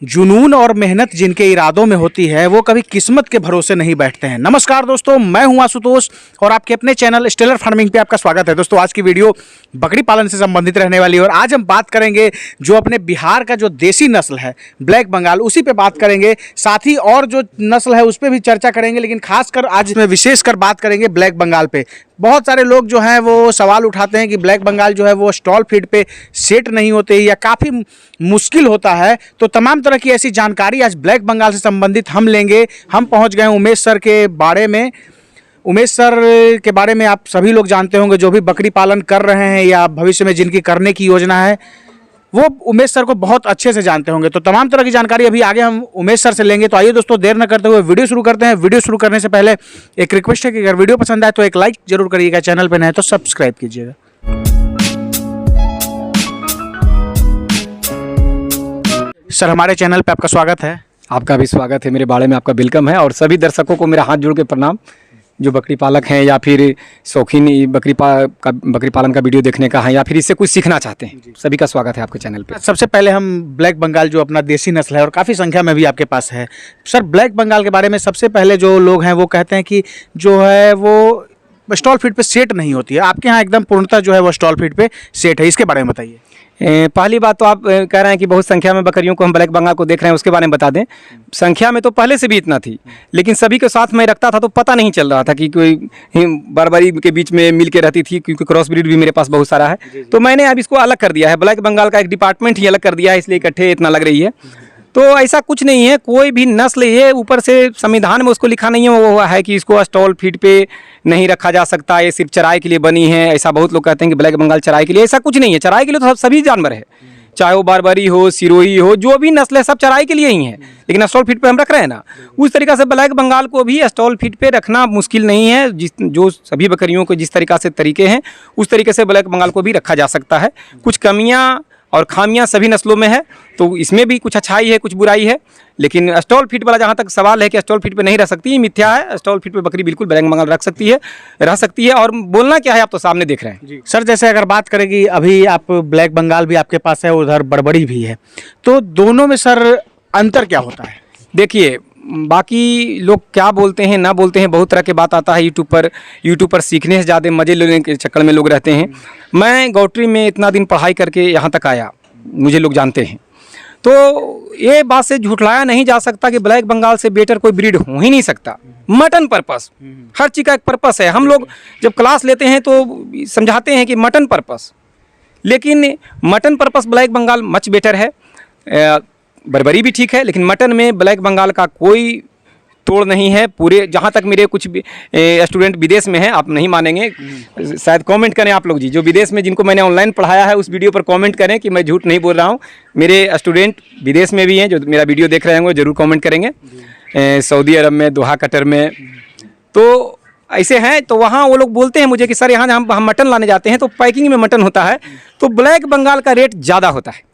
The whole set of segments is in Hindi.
जुनून और मेहनत जिनके इरादों में होती है वो कभी किस्मत के भरोसे नहीं बैठते हैं। नमस्कार दोस्तों, मैं हूं आशुतोष और आपके अपने चैनल स्टेलर फार्मिंग पे आपका स्वागत है। दोस्तों, आज की वीडियो बकरी पालन से संबंधित रहने वाली है और आज हम बात करेंगे जो अपने बिहार का जो देसी नस्ल है ब्लैक बंगाल, उसी पे बात करेंगे। साथ ही और जो नस्ल है उस पर भी चर्चा करेंगे, लेकिन खासकर आज में विशेषकर बात करेंगे ब्लैक बंगाल पे। बहुत सारे लोग जो हैं वो सवाल उठाते हैं कि ब्लैक बंगाल जो है वो स्टॉल फीड पे सेट नहीं होते या काफ़ी मुश्किल होता है। तो तमाम तरह की ऐसी जानकारी आज ब्लैक बंगाल से संबंधित हम लेंगे। हम पहुंच गए उमेश सर के बारे में। उमेश सर के बारे में आप सभी लोग जानते होंगे, जो भी बकरी पालन कर रहे हैं या भविष्य में जिनकी करने की योजना है वो उमेश सर को बहुत अच्छे से जानते होंगे। तो तमाम तरह की जानकारी अभी आगे हम उमेश सर से लेंगे। तो आइए दोस्तों, देर न करते हुए वीडियो शुरू करते हैं। वीडियो शुरू करने से पहले एक रिक्वेस्ट है कि अगर वीडियो पसंद आए तो एक लाइक जरूर करिएगा, चैनल पर नए हैं तो सब्सक्राइब कीजिएगा। सर, हमारे चैनल पे आपका स्वागत है। आपका भी स्वागत है, मेरे बाड़े में आपका वेलकम है। और सभी दर्शकों को मेरा हाथ जोड़ के प्रणाम, जो बकरी पालक हैं या फिर शौकीन बकरी पालन का वीडियो देखने का है या फिर इससे कुछ सीखना चाहते हैं, सभी का स्वागत है आपके चैनल पे। सबसे पहले हम ब्लैक बंगाल जो अपना देसी नस्ल है और काफ़ी संख्या में भी आपके पास है, सर ब्लैक बंगाल के बारे में सबसे पहले जो लोग हैं वो कहते हैं कि जो है वो स्टॉल फीड पे सेट नहीं होती है। आपके यहाँ एकदम पूर्णतः जो है वो स्टॉल फीड पे सेट है, इसके बारे में बताइए। पहली बात तो आप कह रहे हैं कि बहुत संख्या में बकरियों को हम ब्लैक बंगाल को देख रहे हैं, उसके बारे में बता दें। संख्या में तो पहले से भी इतना थी, लेकिन सभी के साथ मैं रखता था तो पता नहीं चल रहा था कि कोई बर्बरी के बीच में मिल के रहती थी, क्योंकि क्रॉस ब्रीड भी मेरे पास बहुत सारा है। तो मैंने अब इसको अलग कर दिया है, ब्लैक बंगाल का एक डिपार्टमेंट ही अलग कर दिया है, इसलिए इकट्ठे इतना लग रही है। तो ऐसा कुछ नहीं है, कोई भी नस्ल ये ऊपर से संविधान में उसको लिखा नहीं है वो है कि इसको स्टॉल फीड पे नहीं रखा जा सकता, ये सिर्फ चराई के लिए बनी है। ऐसा बहुत लोग कहते हैं कि ब्लैक बंगाल चराई के लिए, ऐसा कुछ नहीं है। चराई के लिए तो सभी जानवर है, चाहे वो बारबरी हो, सिरोही हो, जो भी नस्ल है सब चराई के लिए ही है। लेकिन स्टॉल फीड पे हम रख रहे हैं ना, उस तरीक़ा से ब्लैक बंगाल को भी स्टॉल फीड पे रखना मुश्किल नहीं है। जो सभी बकरियों को जिस तरीक़ा से तरीके हैं उस तरीके से ब्लैक बंगाल को भी रखा जा सकता है। कुछ कमियाँ और खामियां सभी नस्लों में है, तो इसमें भी कुछ अच्छाई है कुछ बुराई है। लेकिन स्टॉल फीड वाला जहाँ तक सवाल है कि स्टॉल फीड पे नहीं रह सकती, मिथ्या है। स्टॉल फीड पे बकरी बिल्कुल ब्लैक बंगाल रह सकती है। और बोलना क्या है, आप तो सामने देख रहे हैं जी। सर, जैसे अगर बात करें कि अभी आप ब्लैक बंगाल भी आपके पास है, उधर बड़बड़ी भी है, तो दोनों में सर अंतर क्या होता है? देखिए, बाकी लोग क्या बोलते हैं ना बोलते हैं, बहुत तरह के बात आता है यूट्यूब पर सीखने से ज़्यादा मज़े लेने के चक्कर में लोग रहते हैं। मैं गौट्री में इतना दिन पढ़ाई करके यहाँ तक आया, मुझे लोग जानते हैं। तो ये बात से झुठलाया नहीं जा सकता कि ब्लैक बंगाल से बेटर कोई ब्रीड हो ही नहीं सकता। मटन पर्पस, हर चीज़ का एक पर्पस है। हम लोग जब क्लास लेते हैं तो समझाते हैं कि मटन पर्पस, लेकिन mutton purpose black Bengal much better है। बर्बरी भी ठीक है, लेकिन मटन में ब्लैक बंगाल का कोई तोड़ नहीं है। पूरे जहाँ तक मेरे कुछ स्टूडेंट विदेश में हैं, आप नहीं मानेंगे, शायद कमेंट करें आप लोग जी, जो विदेश में जिनको मैंने ऑनलाइन पढ़ाया है उस वीडियो पर कमेंट करें कि मैं झूठ नहीं बोल रहा हूँ। मेरे स्टूडेंट विदेश में भी हैं जो मेरा वीडियो देख रहे होंगे, जरूर कमेंट करेंगे। सऊदी अरब में, दोहा, कतर में, तो ऐसे हैं। तो वहाँ वो लोग बोलते हैं मुझे कि सर यहाँ हम मटन लाने जाते हैं तो पैकिंग में मटन होता है, तो ब्लैक बंगाल का रेट ज़्यादा होता है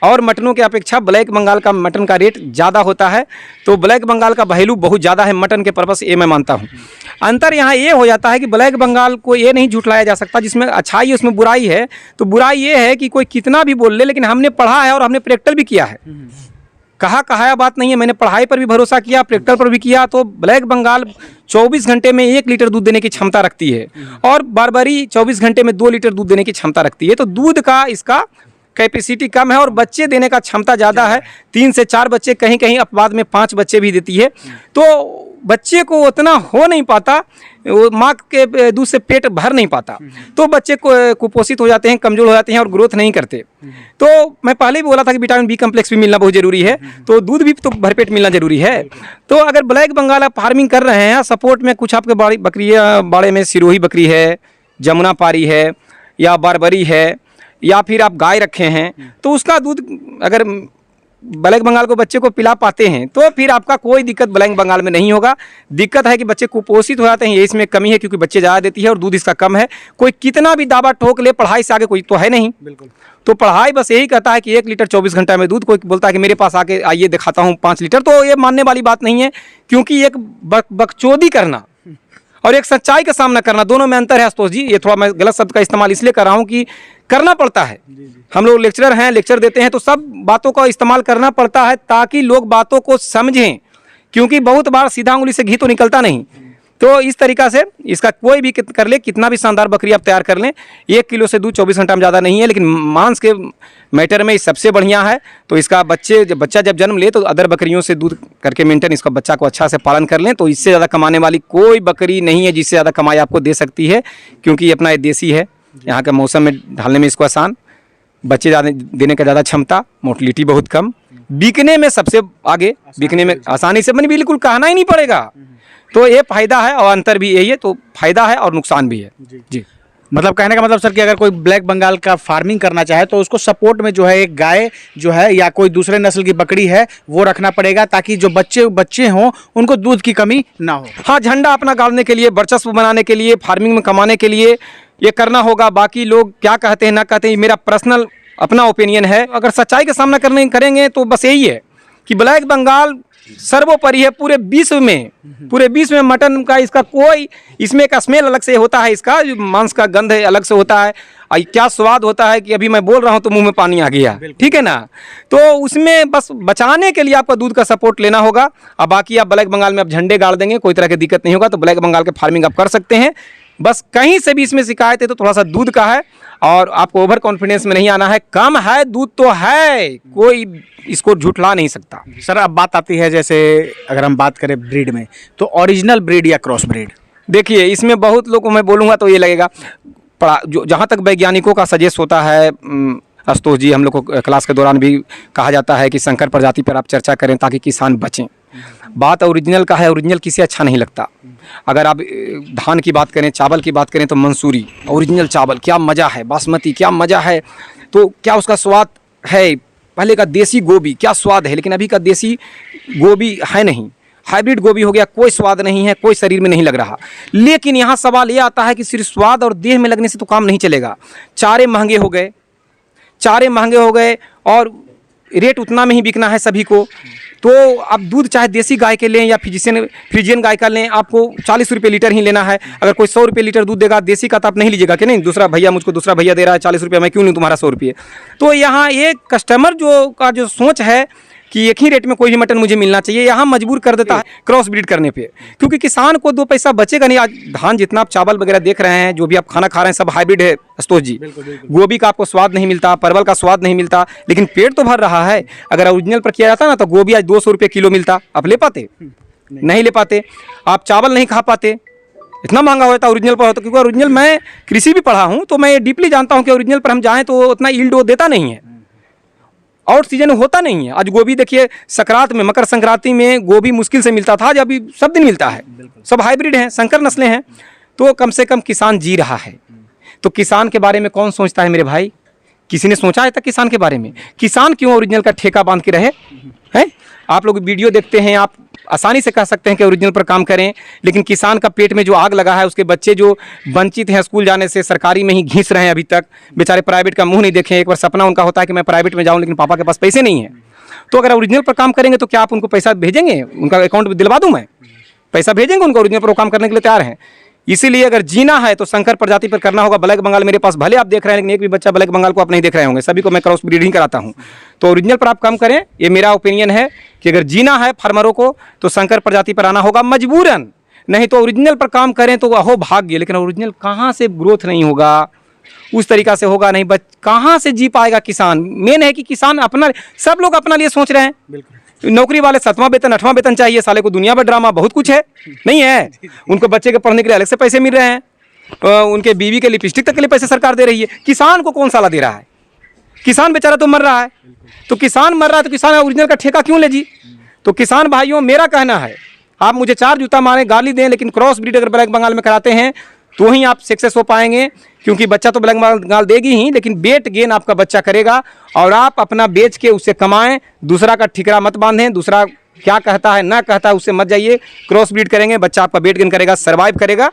और मटनों की अपेक्षा ब्लैक बंगाल का मटन का रेट ज़्यादा होता है। तो ब्लैक बंगाल का वैल्यू बहुत ज़्यादा है मटन के पर्पस, ये मैं मानता हूँ। अंतर यहाँ ये हो जाता है कि ब्लैक बंगाल को ये नहीं झुठलाया जा सकता, जिसमें अच्छाई है उसमें बुराई है। तो बुराई ये है कि कोई कितना भी बोल ले, लेकिन हमने पढ़ा है और हमने प्रैक्टिकल भी किया है। कहा बात नहीं है, मैंने पढ़ाई पर भी भरोसा किया, प्रैक्टिकल पर भी किया। तो ब्लैक बंगाल 24 घंटे में 1 लीटर दूध देने की क्षमता रखती है और बारबरी 24 घंटे में 2 लीटर दूध देने की क्षमता रखती है। तो दूध का इसका कैपेसिटी कम है और बच्चे देने का क्षमता ज़्यादा है। 3 से 4 बच्चे, कहीं कहीं अपवाद में 5 बच्चे भी देती है। तो बच्चे को उतना हो नहीं पाता, वो माँ के दूध से पेट भर नहीं पाता, तो बच्चे को कुपोषित हो जाते हैं, कमज़ोर हो जाते हैं और ग्रोथ नहीं करते। तो मैं पहले भी बोला था कि विटामिन बी कम्प्लेक्स भी मिलना बहुत ज़रूरी है, तो दूध भी तो भरपेट मिलना ज़रूरी है। तो अगर ब्लैक बंगाल आप फार्मिंग कर रहे हैं, सपोर्ट में कुछ आपके बकरियाँ बाड़े में सिरोही बकरी है, जमुना पारी है या बारबरी है, या फिर आप गाय रखे हैं, तो उसका दूध अगर ब्लैक बंगाल को बच्चे को पिला पाते हैं तो फिर आपका कोई दिक्कत ब्लैक बंगाल में नहीं होगा। दिक्कत है कि बच्चे कुपोषित हो जाते हैं, ये इसमें कमी है, क्योंकि बच्चे ज़्यादा देती है और दूध इसका कम है। कोई कितना भी दावा ठोक ले, पढ़ाई से आगे कोई तो है नहीं। बिल्कुल। तो पढ़ाई बस यही कहता है कि 1 लीटर 24 घंटा में दूध। कोई बोलता है कि मेरे पास आके आइए दिखाता हूँ 5 लीटर, तो ये मानने वाली बात नहीं है, क्योंकि एक बकचोदी करना और एक सच्चाई का सामना करना, दोनों में अंतर है आशुतोष जी। ये थोड़ा मैं गलत शब्द का इस्तेमाल इसलिए कर रहा हूँ कि करना पड़ता है। हम लोग लेक्चरर हैं, लेक्चर देते हैं, तो सब बातों का इस्तेमाल करना पड़ता है ताकि लोग बातों को समझें, क्योंकि बहुत बार सीधा उंगली से घी तो निकलता नहीं। तो इस तरीक़ा से इसका कोई भी कर ले, कितना भी शानदार बकरी आप तैयार कर लें, 1 किलो से दूध 24 घंटा में ज़्यादा नहीं है, लेकिन मांस के मैटर में सबसे बढ़िया है। तो इसका बच्चा जब जन्म ले तो अदर बकरियों से दूध करके मेंटेन इसका बच्चा को अच्छा से पालन कर लें, तो इससे ज़्यादा कमाने वाली कोई बकरी नहीं है जिससे ज़्यादा कमाई आपको दे सकती है, क्योंकि ये अपना देसी है, यहाँ के मौसम में ढालने में इसको आसान, बच्चे ज़्यादा देने का ज़्यादा क्षमता, मोटिलिटी बहुत कम, बिकने में सबसे आगे, बिकने में आसानी से, मैंने बिल्कुल कहना ही नहीं पड़ेगा। तो ये फायदा है और अंतर भी यही है, तो फायदा है और नुकसान भी है जी। मतलब कहने का मतलब सर कि अगर कोई ब्लैक बंगाल का फार्मिंग करना चाहे तो उसको सपोर्ट में जो है एक गाय जो है या कोई दूसरे नस्ल की बकरी है वो रखना पड़ेगा, ताकि जो बच्चे हों उनको दूध की कमी ना हो। हाँ, झंडा अपना गाड़ने के लिए, वर्चस्व बनाने के लिए, फार्मिंग में कमाने के लिए ये करना होगा। बाकी लोग क्या कहते हैं ना कहते हैं, मेरा पर्सनल अपना ओपिनियन है। अगर सच्चाई का सामना करेंगे तो बस यही है कि ब्लैक बंगाल सर्वोपरि है पूरे विश्व में मटन का इसका कोई, इसमें एक स्मेल अलग से होता है, इसका जो मांस का गंध है अलग से होता है, क्या स्वाद होता है कि अभी मैं बोल रहा हूं तो मुंह में पानी आ गया, ठीक है ना। तो उसमें बस बचाने के लिए आपका दूध का सपोर्ट लेना होगा। अब बाकी आप ब्लैक बंगाल में आप झंडे गाड़ देंगे, कोई तरह की दिक्कत नहीं होगा, तो ब्लैक बंगाल के फार्मिंग आप कर सकते हैं। बस कहीं से भी इसमें शिकायत है तो थोड़ा सा दूध का है, और आपको ओवर कॉन्फिडेंस में नहीं आना है। कम है दूध तो है, कोई इसको झुठला नहीं सकता। सर अब बात आती है, जैसे अगर हम बात करें ब्रीड में, तो ओरिजिनल ब्रीड या क्रॉस ब्रीड, देखिए इसमें बहुत लोगों को मैं बोलूँगा तो ये लगेगा, जो जहाँ तक वैज्ञानिकों का सजेस्ट होता है, आशुतोष जी, हम लोग को क्लास के दौरान भी कहा जाता है कि संकर प्रजाति पर आप चर्चा करें ताकि किसान बचें। बात ओरिजिनल का है, ओरिजिनल किसी अच्छा नहीं लगता। अगर आप धान की बात करें, चावल की बात करें, तो मंसूरी ओरिजिनल चावल क्या मज़ा है, बासमती क्या मज़ा है, तो क्या उसका स्वाद है। पहले का देसी गोभी क्या स्वाद है, लेकिन अभी का देसी गोभी है नहीं, हाइब्रिड गोभी हो गया, कोई स्वाद नहीं है, कोई शरीर में नहीं लग रहा। लेकिन यहाँ सवाल ये आता है कि सिर्फ स्वाद और देह में लगने से तो काम नहीं चलेगा। चारे महंगे हो गए और रेट उतना में ही बिकना है सभी को। तो आप दूध चाहे देसी गाय के लें या फ्रीजियन गाय का लें, आपको 40 रुपये लीटर ही लेना है। अगर कोई 100 रुपये लीटर दूध देगा देसी का, तो आप नहीं लीजिएगा कि नहीं, दूसरा भैया दे रहा है 40 रुपये, मैं क्यों लूँ तुम्हारा 100 रुपये। तो यहाँ एक कस्टमर जो सोच है कि एक ही रेट में कोई भी मटन मुझे मिलना चाहिए, यहाँ मजबूर कर देता है क्रॉस ब्रीड करने पे, क्योंकि किसान को 2 पैसा बचेगा नहीं। आज धान जितना आप चावल वगैरह देख रहे हैं, जो भी आप खाना खा रहे हैं, सब हाइब्रिड है आशुतोष जी। गोभी का आपको स्वाद नहीं मिलता, परवल का स्वाद नहीं मिलता, लेकिन पेट तो भर रहा है। अगर ओरिजिनल पर किया जाता ना तो गोभी आज 200 रुपये किलो मिलता, आप ले पाते? नहीं ले पाते। आप चावल नहीं खा पाते, इतना महंगा होता ओरिजिनल पर होता, क्योंकि ओरिजिनल, मैं कृषि भी पढ़ा हूँ तो मैं ये डीपली जानता हूँ कि ओरिजिनल पर हम जाएँ तो उतना यील्ड वो देता नहीं है, आउट सीजन होता नहीं है। आज गोभी देखिए, संक्रांत में, मकर संक्रांति में गोभी मुश्किल से मिलता था, आज अभी सब दिन मिलता है। सब हाइब्रिड हैं, संकर नस्लें हैं, तो कम से कम किसान जी रहा है। तो किसान के बारे में कौन सोचता है मेरे भाई? किसी ने सोचा है तक किसान के बारे में? किसान क्यों ओरिजिनल का ठेका बांध के रहे हैं? आप लोग वीडियो देखते हैं, आप आसानी से कह सकते हैं कि ओरिजिनल पर काम करें, लेकिन किसान का पेट में जो आग लगा है, उसके बच्चे जो वंचित हैं स्कूल जाने से, सरकारी में ही घिस रहे हैं अभी तक, बेचारे प्राइवेट का मुंह नहीं देखें। एक बार सपना उनका होता है कि मैं प्राइवेट में जाऊं, लेकिन पापा के पास पैसे नहीं है। तो अगर ओरिजिनल पर काम करेंगे तो क्या आप उनको पैसा भेजेंगे? उनका अकाउंट दिलवा दूँ मैं, पैसा भेजेंगे उनको? ओरिजिनल पर वो काम करने के लिए तैयार हैं। इसीलिए अगर जीना है तो संकर प्रजाति पर करना होगा। ब्लैक बंगाल मेरे पास भले आप देख रहे हैं, लेकिन एक भी बच्चा ब्लैक बंगाल को आप नहीं देख रहे होंगे, सभी को मैं क्रॉस ब्रीडिंग कराता हूं। तो ओरिजिनल पर आप काम करें, ये मेरा ओपिनियन है कि अगर जीना है फार्मरों को तो संकर प्रजाति पर आना होगा मजबूरन, नहीं तो ओरिजिनल पर काम करें तो अहो भाग्य। लेकिन ओरिजिनल कहाँ से ग्रोथ नहीं होगा, उस तरीका से होगा नहीं, कहाँ से जी पाएगा किसान? मेन है कि किसान अपना, सब लोग अपना लिए सोच रहे हैं। नौकरी वाले 7वां वेतन 8वां वेतन चाहिए, साले को दुनिया भर ड्रामा, बहुत कुछ है, नहीं है? उनको बच्चे के पढ़ने के लिए अलग से पैसे मिल रहे हैं, उनके बीवी के लिपस्टिक तक के लिए पैसे सरकार दे रही है। किसान को कौन साला दे रहा है? किसान बेचारा तो मर रहा है। तो किसान मर रहा है तो किसान ओरिजिनल का ठेका क्यों ले जी? तो किसान भाइयों, मेरा कहना है, आप मुझे 4 जूता मारें, गाली दें, लेकिन क्रॉस ब्रीड अगर ब्लैक बंगाल में कराते हैं तो ही आप सक्सेस हो पाएंगे, क्योंकि बच्चा तो ब्लैक बंगाल देगी ही, लेकिन वेट गेन आपका बच्चा करेगा और आप अपना बेच के उससे कमाएं। दूसरा का ठिकरा मत बांधें, दूसरा क्या कहता है ना कहता है उससे मत जाइए। क्रॉस ब्रीड करेंगे, बच्चा आपका वेट गेन करेगा, सर्वाइव करेगा।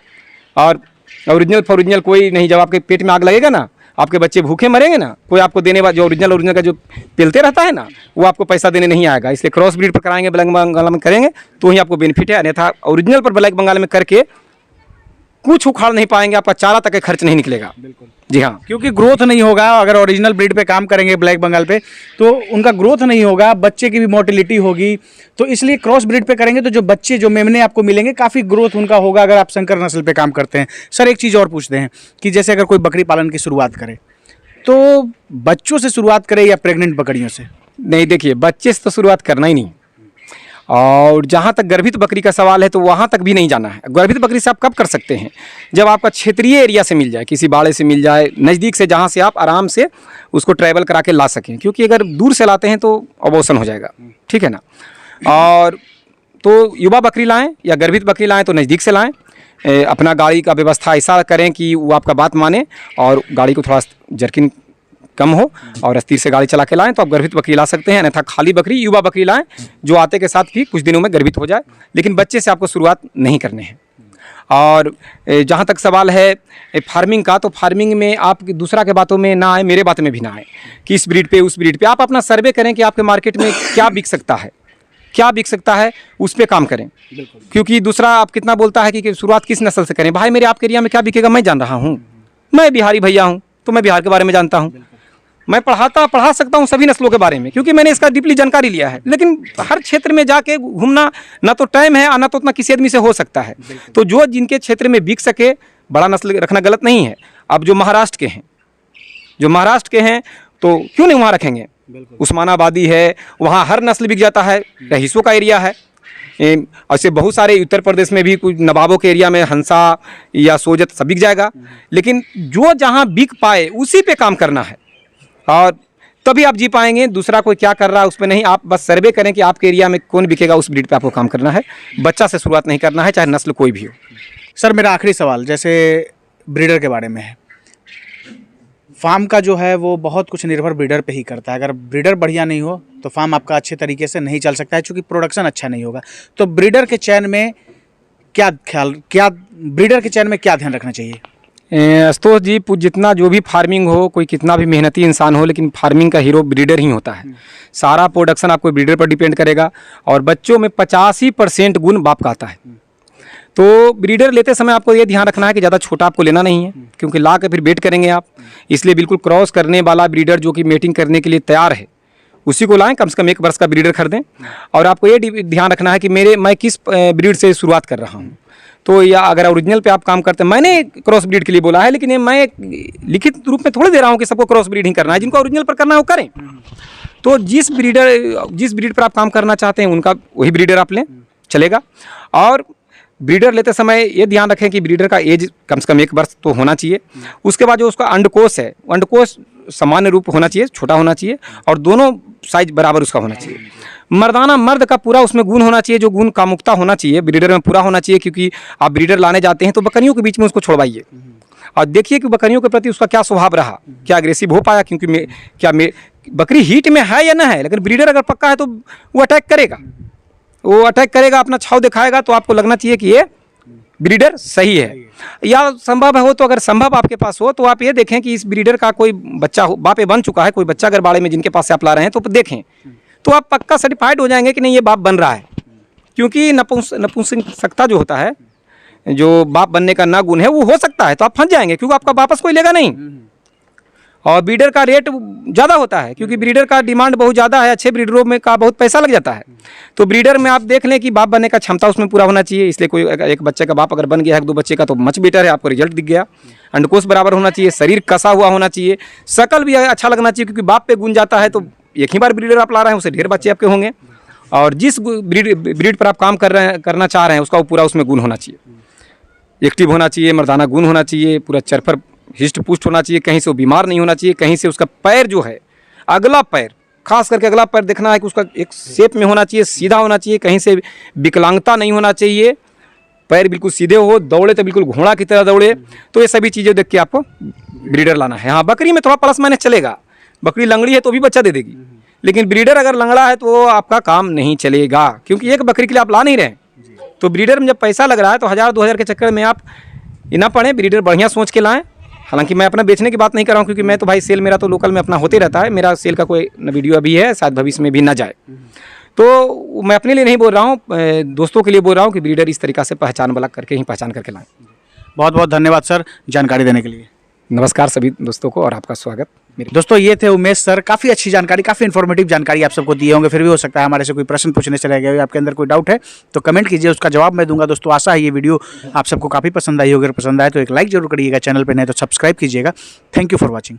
और ओरिजिनल फॉर ओरिजिनल कोई नहीं, जब आपके पेट में आग लगेगा ना, आपके बच्चे भूखे मरेंगे ना, कोई आपको देने वाला जो ओरिजिनल का जो पेलते रहता है ना, वो आपको पैसा देने नहीं आएगा। इसलिए क्रॉस ब्रीड पर कराएंगे, ब्लैक बंगाल में करेंगे तो ही आपको बेनिफिट है। अन्यथा ओरिजिनल पर ब्लैक बंगाल में करके कुछ उखाड़ नहीं पाएंगे, आपका चारा तक का खर्च नहीं निकलेगा। बिल्कुल। जी हाँ। क्योंकि ग्रोथ नहीं होगा अगर ओरिजिनल ब्रीड पे काम करेंगे ब्लैक बंगाल पे, तो उनका ग्रोथ नहीं होगा, बच्चे की भी मोटिलिटी होगी। तो इसलिए क्रॉस ब्रीड पे करेंगे तो जो बच्चे जो मेमने आपको मिलेंगे काफ़ी ग्रोथ उनका होगा अगर आप संकर नस्ल पे काम करते हैं। सर एक चीज़ और पूछते हैं कि जैसे अगर कोई बकरी पालन की शुरुआत करे तो बच्चों से शुरुआत करे या प्रेग्नेंट बकरियों से? नहीं, देखिए, बच्चे से तो शुरुआत करना ही नहीं, और जहाँ तक गर्भित बकरी का सवाल है तो वहाँ तक भी नहीं जाना है। गर्भित बकरी से आप कब कर सकते हैं? जब आपका क्षेत्रीय एरिया से मिल जाए, किसी बाड़े से मिल जाए, नज़दीक से, जहाँ से आप आराम से उसको ट्रैवल करा के ला सकें। क्योंकि अगर दूर से लाते हैं तो अबॉर्शन हो जाएगा, ठीक है ना। और तो युवा बकरी लाएं या गर्भित बकरी लाएं तो नज़दीक से लाएं। अपना गाड़ी का व्यवस्था ऐसा करें कि वो आपका बात माने, और गाड़ी को थोड़ा जर्किन कम हो और स्थिर से गाड़ी चला के लाएं तो आप गर्भित बकरी ला सकते हैं। अन्यथा खाली बकरी, युवा बकरी लाएं जो आते के साथ भी कुछ दिनों में गर्भित हो जाए। लेकिन बच्चे से आपको शुरुआत नहीं करने हैं। और जहाँ तक सवाल है फार्मिंग का, तो फार्मिंग में आप दूसरा के बातों में ना आए, मेरे बात में भी ना आए कि इस ब्रीड पे उस ब्रीड पे। आप अपना सर्वे करें कि आपके मार्केट में क्या बिक सकता है, क्या बिक सकता है, उस पर काम करें। क्योंकि दूसरा आप कितना बोलता है कि शुरुआत किस नस्ल से करें। भाई मेरे आपके एरिया में क्या बिकेगा मैं जान रहा हूँ, मैं बिहारी भैया हूँ तो मैं बिहार के बारे में जानता हूँ। मैं पढ़ा सकता हूँ सभी नस्लों के बारे में, क्योंकि मैंने इसका डीपली जानकारी लिया है। लेकिन हर क्षेत्र में जाके घूमना ना तो टाइम है, ना तो उतना किसी आदमी से हो सकता है। तो जो जिनके क्षेत्र में बिक सके, बड़ा नस्ल रखना गलत नहीं है। अब जो महाराष्ट्र के हैं तो क्यों नहीं वहाँ रखेंगे? उस्मानाबादी है, वहाँ हर नस्ल बिक जाता है, रईसों का एरिया है। ऐसे बहुत सारे उत्तर प्रदेश में भी कुछ नवाबों के एरिया में हंसा या सोजत सब बिक जाएगा। लेकिन जो जहाँ बिक पाए उसी पे काम करना है, और तभी आप जी पाएंगे। दूसरा कोई क्या कर रहा है उस पर नहीं, आप बस सर्वे करें कि आपके एरिया में कौन बिकेगा, उस ब्रीड पे आपको काम करना है। बच्चा से शुरुआत नहीं करना है, चाहे नस्ल कोई भी हो। सर मेरा आखिरी सवाल जैसे ब्रीडर के बारे में है। फार्म का जो है वो बहुत कुछ निर्भर ब्रीडर पे ही करता है। अगर ब्रीडर बढ़िया नहीं हो तो फार्म आपका अच्छे तरीके से नहीं चल सकता है, क्योंकि प्रोडक्शन अच्छा नहीं होगा। तो ब्रीडर के चयन में क्या ध्यान रखना चाहिए? आशुतोष जी, जितना जो भी फार्मिंग हो, कोई कितना भी मेहनती इंसान हो, लेकिन फार्मिंग का हीरो ब्रीडर ही होता है। सारा प्रोडक्शन आपको ब्रीडर पर डिपेंड करेगा। और बच्चों में 85% गुण बाप का आता है। तो ब्रीडर लेते समय आपको ये ध्यान रखना है कि ज़्यादा छोटा आपको लेना नहीं है, क्योंकि ला के फिर वेट करेंगे आप। इसलिए बिल्कुल क्रॉस करने वाला ब्रीडर जो कि मेटिंग करने के लिए तैयार है, उसी को लाएं। कम से कम 1 वर्ष का ब्रीडर खरीदें। और आपको ये ध्यान रखना है कि मैं किस ब्रीड से शुरुआत कर रहा हूँ। तो या अगर ओरिजिनल पे आप काम करते हैं, मैंने क्रॉस ब्रीड के लिए बोला है, लेकिन ये मैं लिखित रूप में थोड़ी दे रहा हूँ कि सबको क्रॉस ब्रीड ही करना है। जिनको ओरिजिनल पर करना है वो करें। तो जिस ब्रीड पर आप काम करना चाहते हैं उनका वही ब्रीडर आप लें, चलेगा। और ब्रीडर लेते समय ये ध्यान रखें कि ब्रीडर का एज कम से कम 1 वर्ष तो होना चाहिए। उसके बाद जो उसका अंडकोश है, अंडकोश सामान्य रूप होना चाहिए, छोटा होना चाहिए, और दोनों साइज बराबर उसका होना चाहिए। मर्दाना मर्द का पूरा उसमें गुण होना चाहिए, जो गुण कामुकता होना चाहिए ब्रीडर में पूरा होना चाहिए। क्योंकि आप ब्रीडर लाने जाते हैं तो बकरियों के बीच में उसको छोड़वाइए और देखिए कि बकरियों के प्रति उसका क्या स्वभाव रहा, क्या अग्रेसिव हो पाया। क्योंकि बकरी हीट में है या ना है, लेकिन ब्रीडर अगर पक्का है तो वो अटैक करेगा, अपना छाव दिखाएगा। तो आपको लगना चाहिए कि ये ब्रीडर सही है। या संभव हो तो, अगर संभव आपके पास हो तो आप ये देखें कि इस ब्रीडर का कोई बच्चा बाप बन चुका है। कोई बच्चा अगर बाड़े में जिनके पास से आप ला रहे हैं तो देखें, तो आप पक्का सर्टिफाइड हो जाएंगे कि नहीं ये बाप बन रहा है। क्योंकि नपुंसकता जो होता है, जो बाप बनने का ना गुण है, वो हो सकता है तो आप फंस जाएंगे, क्योंकि आपका वापस कोई लेगा नहीं। और ब्रीडर का रेट ज़्यादा होता है, क्योंकि ब्रीडर का डिमांड बहुत ज़्यादा है। अच्छे ब्रीडरों में का बहुत पैसा लग जाता है। तो ब्रीडर में आप देख लें कि बाप बनने का क्षमता उसमें पूरा होना चाहिए। इसलिए कोई एक बच्चे का बाप अगर बन गया है 2 बच्चे का तो मच बेटर है, आपको रिजल्ट दिख गया। अंडकोश बराबर होना चाहिए, शरीर कसा हुआ होना चाहिए, शकल भी अच्छा लगना चाहिए। क्योंकि बाप पे गुण जाता है तो एक ही बार ब्रीडर आप ला रहे हैं, उससे ढेर बच्चे आपके होंगे। और जिस ब्रीड पर आप काम करना चाह रहे हैं उसका पूरा उसमें गुण होना चाहिए। एक्टिव होना चाहिए, मर्दाना गुण होना चाहिए, पूरा चरफर हिस्ट पुष्ट होना चाहिए, कहीं से वो बीमार नहीं होना चाहिए, कहीं से उसका पैर जो है, अगला पैर, खास करके अगला पैर देखना है कि उसका एक शेप में होना चाहिए, सीधा होना चाहिए, कहीं से विकलांगता नहीं होना चाहिए, पैर बिल्कुल सीधे हो, दौड़े तो बिल्कुल घोड़ा की तरह दौड़े। तो ये सभी चीज़ें देख के आपको ब्रीडर लाना है। हाँ, बकरी में थोड़ा प्लस माइनस चलेगा, बकरी लंगड़ी है तो भी बच्चा दे देगी, लेकिन ब्रीडर अगर लंगड़ा है तो आपका काम नहीं चलेगा। क्योंकि एक बकरी के लिए आप ला नहीं रहे। तो ब्रीडर में जब पैसा लग रहा है तो 1000-2000 के चक्कर में आप ये ना पड़े, ब्रीडर बढ़िया सोच के लाएं। हालांकि मैं अपना बेचने की बात नहीं कर रहा हूँ, क्योंकि मैं तो भाई सेल मेरा तो लोकल में अपना होते रहता है। मेरा सेल का कोई वीडियो अभी है, शायद भविष्य में भी ना जाए। तो मैं अपने लिए नहीं बोल रहा हूँ, दोस्तों के लिए बोल रहा हूँ कि ब्रीडर इस तरीक़ा से पहचान वाला करके ही पहचान करके लाएं। बहुत बहुत धन्यवाद सर जानकारी देने के लिए। नमस्कार सभी दोस्तों को और आपका स्वागत मेरे। दोस्तों ये थे उमेश सर, काफ़ी अच्छी जानकारी, काफ़ी इन्फॉर्मेटिव जानकारी आप सबको दिए होंगे। फिर भी हो सकता है हमारे से कोई प्रश्न पूछने से रह गया हो, आपके अंदर कोई डाउट है तो कमेंट कीजिए, उसका जवाब मैं दूंगा। दोस्तों आशा है ये वीडियो आप सबको काफ़ी पसंद आई होगी। अगर पसंद आए तो एक लाइक जरूर करिएगा, चैनल पर नहीं तो सब्सक्राइब कीजिएगा। Thank you for watching.